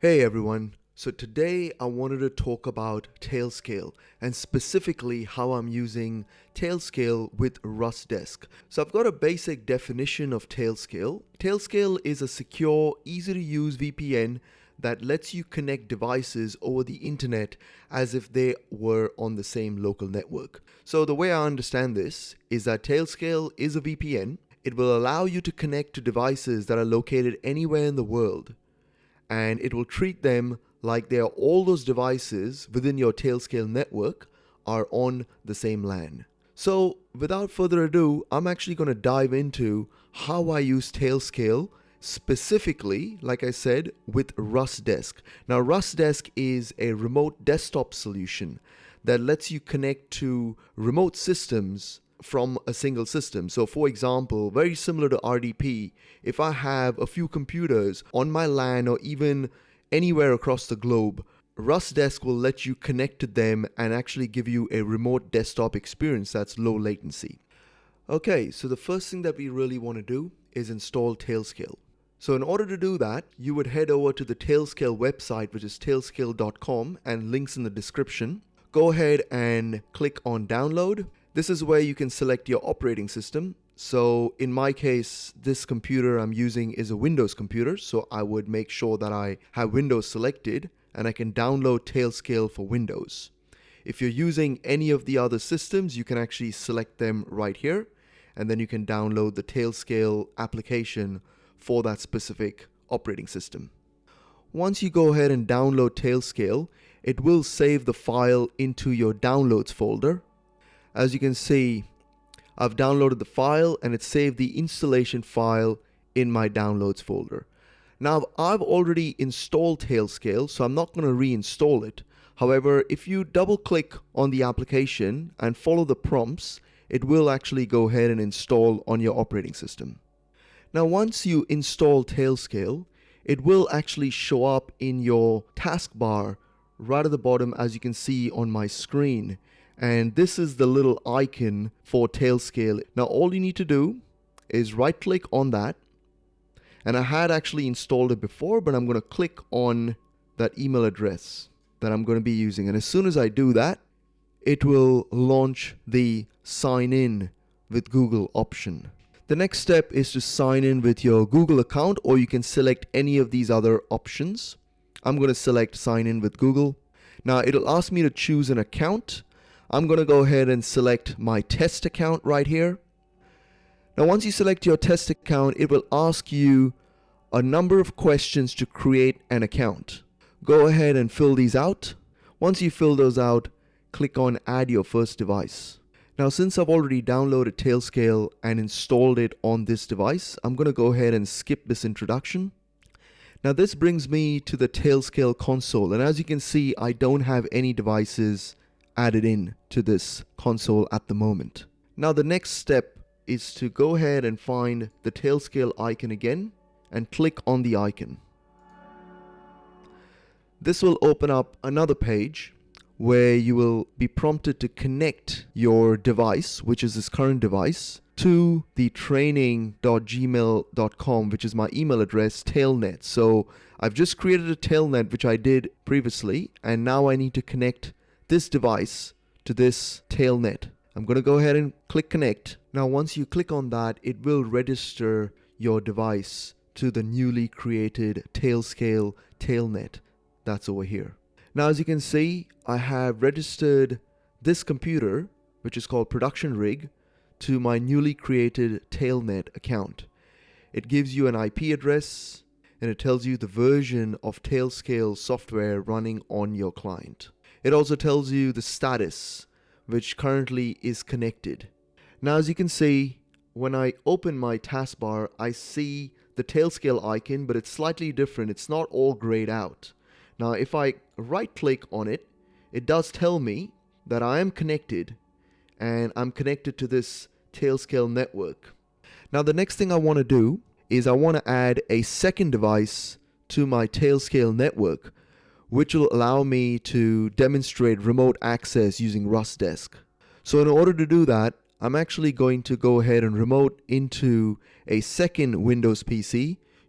Hey everyone, so today I wanted to talk about Tailscale and specifically how I'm using Tailscale with RustDesk. So I've got a basic definition of Tailscale. Tailscale is a secure, easy to use VPN that lets you connect devices over the internet as if they were on the same local network. So the way I understand this is that Tailscale is a VPN. It will allow you to connect to devices that are located anywhere in the world, and it will treat them like they are all those devices within your Tailscale network are on the same LAN. So without further ado, I'm actually going to dive into how I use Tailscale specifically, like I said, with RustDesk. Now RustDesk is a remote desktop solution that lets you connect to remote systems from a single system. So for example, very similar to RDP, if I have a few computers on my LAN or even anywhere across the globe, RustDesk will let you connect to them and actually give you a remote desktop experience that's low latency. Okay, so the first thing that we really want to do is install Tailscale. So in order to do that, you would head over to the Tailscale website, which is tailscale.com, and links in the description. Go ahead and click on download. This is where you can select your operating system. So in my case, this computer I'm using is a Windows computer, so I would make sure that I have Windows selected and I can download Tailscale for Windows. If you're using any of the other systems, you can actually select them right here, and then you can download the Tailscale application for that specific operating system. Once you go ahead and download Tailscale, it will save the file into your downloads folder. As you can see, I've downloaded the file and it saved the installation file in my downloads folder. Now I've already installed Tailscale, so I'm not going to reinstall it. However, if you double click on the application and follow the prompts, it will actually go ahead and install on your operating system. Now once you install Tailscale, it will actually show up in your taskbar right at the bottom, as you can see on my screen. And this is the little icon for Tailscale. Now all you need to do is right click on that. And I had actually installed it before, but I'm going to click on that email address that I'm going to be using. And as soon as I do that, it will launch the sign in with Google option. The next step is to sign in with your Google account, or you can select any of these other options. I'm going to select sign in with Google. Now it'll ask me to choose an account. I'm going to go ahead and select my test account right here. Now once you select your test account, it will ask you a number of questions to create an account. Go ahead and fill these out. Once you fill those out, click on add your first device. Now since I've already downloaded Tailscale and installed it on this device, I'm going to go ahead and skip this introduction. Now this brings me to the Tailscale console, and as you can see, I don't have any devices added in to this console at the moment. Now the next step is to go ahead and find the Tailscale icon again and click on the icon. This will open up another page where you will be prompted to connect your device, which is this current device, to the training.gmail.com, which is my email address, Tailnet. So I've just created a Tailnet, which I did previously, and now I need to connect this device to this Tailnet. I'm going to go ahead and click connect. Now once you click on that, it will register your device to the newly created Tailscale Tailnet that's over here. Now as you can see, I have registered this computer, which is called production rig, to my newly created Tailnet account. It gives you an IP address and it tells you the version of Tailscale software running on your client. It also tells you the status, which currently is connected. Now as you can see, when I open my taskbar, I see the Tailscale icon, but it's slightly different. It's not all grayed out. Now if I right click on it, it does tell me that I am connected and I'm connected to this Tailscale network. Now the next thing I want to do is I want to add a second device to my Tailscale network, which will allow me to demonstrate remote access using RustDesk. So in order to do that, I'm actually going to go ahead and remote into a second Windows PC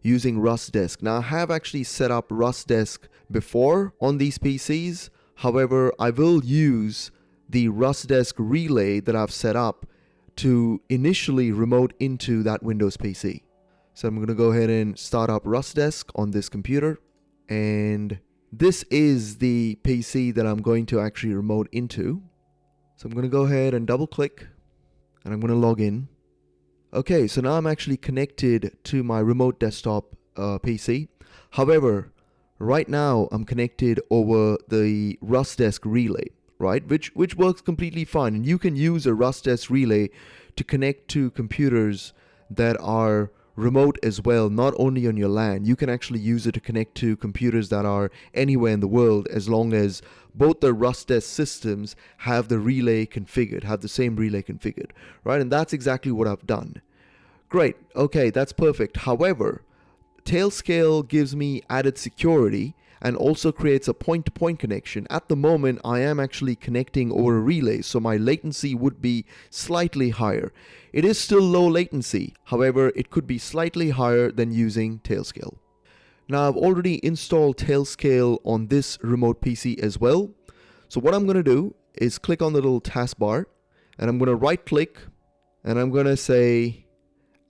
using RustDesk. Now I have actually set up RustDesk before on these PCs. However, I will use the RustDesk relay that I've set up to initially remote into that Windows PC. So I'm going to go ahead and start up RustDesk on this computer, and this is the PC that I'm going to actually remote into. So I'm going to go ahead and double click, and I'm going to log in. Okay, so now I'm actually connected to my remote desktop PC. However, right now I'm connected over the RustDesk relay, right? Which works completely fine. And you can use a RustDesk relay to connect to computers that are remote as well, not only on your LAN. You can actually use it to connect to computers that are anywhere in the world, as long as both the RustDesk systems have the relay configured, have the same relay configured, right? And that's exactly what I've done. Great, okay, that's perfect. However, Tailscale gives me added security and also creates a point-to-point connection. At the moment, I am actually connecting over a relay, so my latency would be slightly higher. It is still low latency, however, it could be slightly higher than using Tailscale. Now, I've already installed Tailscale on this remote PC as well. So what I'm going to do is click on the little taskbar, and I'm going to right-click, and I'm going to say,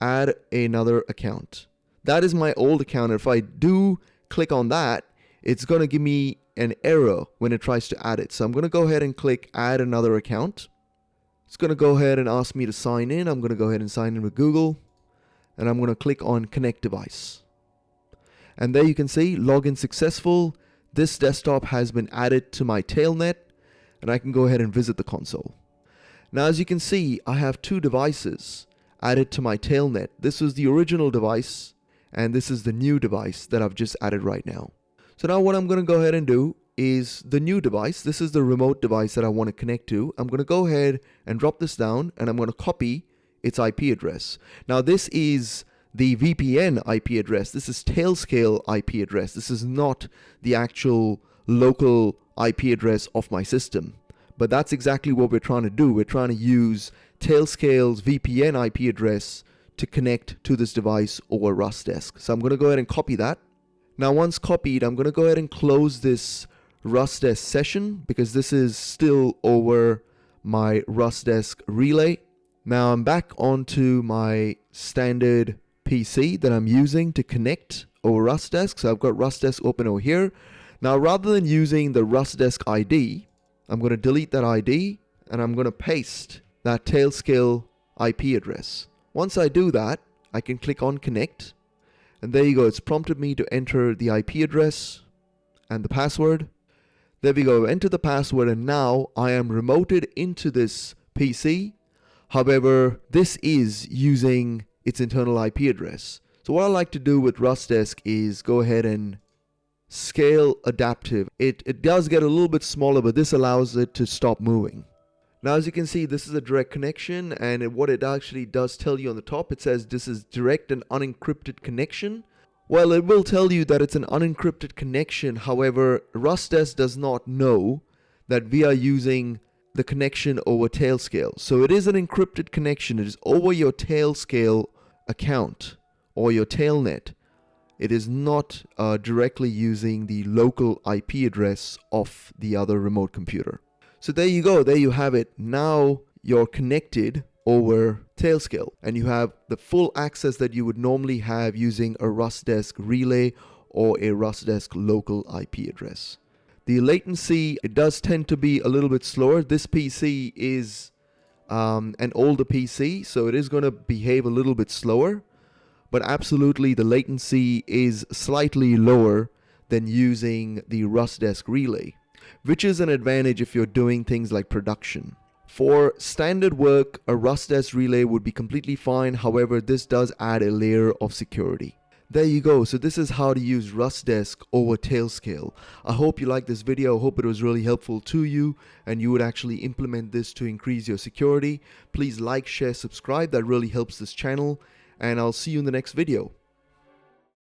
add another account. That is my old account. If I do click on that, it's going to give me an error when it tries to add it. So I'm going to go ahead and click add another account. It's going to go ahead and ask me to sign in. I'm going to go ahead and sign in with Google, and I'm going to click on connect device. And there you can see login successful. This desktop has been added to my Tailnet, and I can go ahead and visit the console. Now, as you can see, I have two devices added to my Tailnet. This is the original device, and this is the new device that I've just added right now. So now what I'm going to go ahead and do is the new device. This is the remote device that I want to connect to. I'm going to go ahead and drop this down, and I'm going to copy its IP address. Now this is the VPN IP address. This is Tailscale IP address. This is not the actual local IP address of my system. But that's exactly what we're trying to do. We're trying to use Tailscale's VPN IP address to connect to this device over RustDesk. So I'm going to go ahead and copy that. Now once copied, I'm going to go ahead and close this RustDesk session because this is still over my RustDesk relay. Now I'm back onto my standard PC that I'm using to connect over RustDesk. So I've got RustDesk open over here. Now rather than using the RustDesk ID, I'm going to delete that ID and I'm going to paste that Tailscale IP address. Once I do that, I can click on connect, and there you go. It's prompted me to enter the IP address and the password. There we go. Enter the password, and now I am remoted into this PC. However, this is using its internal IP address. So what I like to do with RustDesk is go ahead and scale adaptive. It does get a little bit smaller, but this allows it to stop moving. Now, as you can see, this is a direct connection, and what it actually does tell you on the top, it says this is direct and unencrypted connection. Well, it will tell you that it's an unencrypted connection. However, RustDesk does not know that we are using the connection over Tailscale. So it is an encrypted connection. It is over your Tailscale account or your Tailnet. It is not directly using the local IP address of the other remote computer. So there you go, there you have it. Now you're connected over Tailscale and you have the full access that you would normally have using a RustDesk relay or a RustDesk local IP address. The latency, it does tend to be a little bit slower. This PC is an older PC, so it is going to behave a little bit slower, but absolutely the latency is slightly lower than using the RustDesk relay, which is an advantage if you're doing things like production. For standard work, a RustDesk relay would be completely fine. However, this does add a layer of security. There you go. So this is how to use RustDesk over Tailscale. I hope you liked this video. I hope it was really helpful to you and you would actually implement this to increase your security. Please like, share, subscribe. That really helps this channel. And I'll see you in the next video.